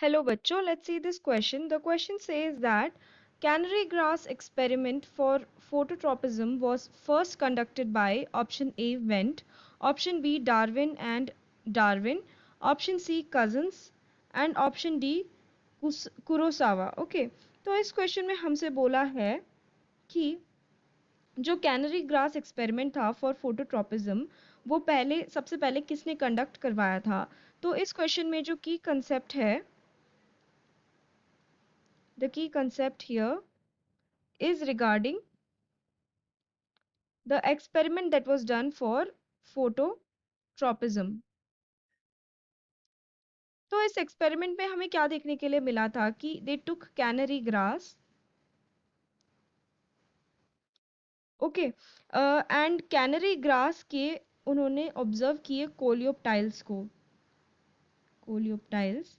Hello बच्चों, let's see this question. The question says that canary grass experiment for phototropism was first conducted by option A Wendt, option B Darwin and Darwin, option C Cousins and option D Kurosawa. Okay, तो इस question में हमसे बोला है कि जो canary grass experiment था for phototropism वो पहले सबसे पहले किसने कंडक्ट करवाया था। तो इस क्वेश्चन में जो की कंसेप्ट है, the key concept here is regarding the experiment that was done for phototropism. तो इस एक्सपेरिमेंट में हमें क्या देखने के लिए मिला था कि they took canary grass, okay, and canary grass के उन्होंने ऑब्जर्व किए कोलियोप्टाइल्स को। कोलियोप्टाइल्स,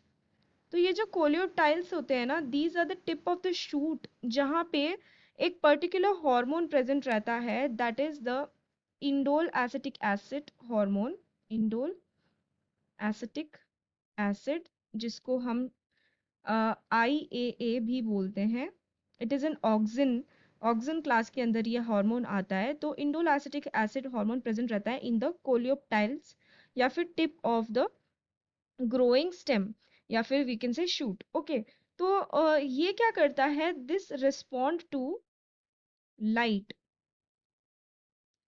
तो ये जो कोलियोप्टाइल्स होते हैं ना, these are the tip of the shoot जहाँ पे एक पर्टिकुलर हार्मोन प्रेजेंट रहता है, that is the indole acetic acid hormone. Indole acetic acid, जिसको हम IAA भी बोलते हैं। It is an auxin, auxin class के अंदर ये हार्मोन आता है। तो indole acetic acid hormone present रहता है इन द कोलियोप्टाइल्स या फिर tip of the growing stem या फिर वी कैन से शूट। ओके, तो ये क्या करता है, this respond to light,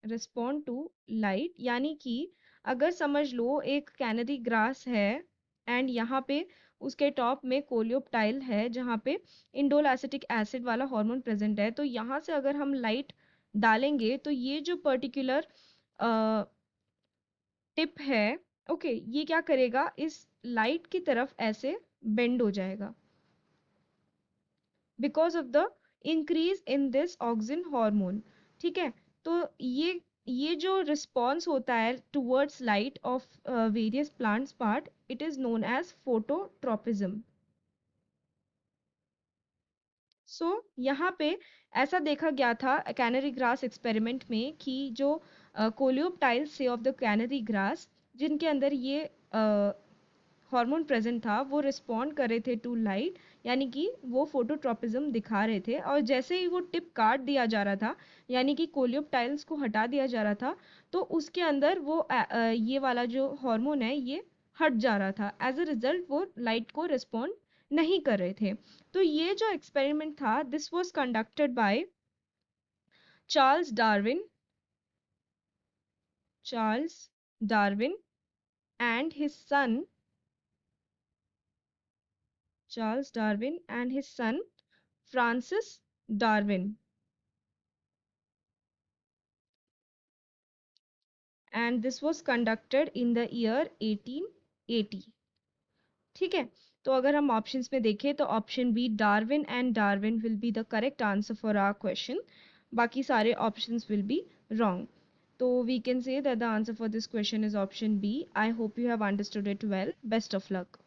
respond to light, यानी कि अगर समझ लो एक कैनरी ग्रास है एंड यहाँ पे उसके टॉप में कोलियोप्टाइल है जहाँ पे इंडोल एसिटिक एसिड वाला हार्मोन प्रेजेंट है, तो यहाँ से अगर हम लाइट डालेंगे तो ये जो पर्टिकुलर टिप है, ओके, ये क्या करेगा, इस लाइट की तरफ ऐसे बेंड हो जाएगा because of the increase in this auxin hormone. ठीक है, तो ये जो रिस्पॉन्स होता है towards light of various plants part, it is known as phototropism. So यहाँ पे ऐसा देखा गया था कैनरी ग्रास एक्सपेरिमेंट में कि जो कोलियोप्टाइल्स से ऑफ द कैनरी ग्रास जिनके अंदर ये हार्मोन प्रेजेंट था, वो रिस्पॉन्ड कर रहे थे टू लाइट, यानी कि वो फोटोट्रोपिज्म दिखा रहे थे। और जैसे ही वो टिप काट दिया जा रहा था, यानी कि कोलियोप्टाइल्स को हटा दिया जा रहा था, तो उसके अंदर वो ये वाला जो हार्मोन है ये हट जा रहा था। एज अ रिजल्ट वो लाइट को रिस्पॉन्ड नहीं कर रहे थे। तो ये जो एक्सपेरिमेंट था, this was conducted by Charles Darwin, Charles Darwin and his son, Charles Darwin and his son Francis Darwin, and this was conducted in the year 1880. ठीक है, तो अगर हम ऑप्शंस में देखें तो option B Darwin and Darwin will be the correct answer for our question, बाकी सारे options will be wrong. So we can say that the answer for this question is option B. I hope you have understood it well. Best of luck.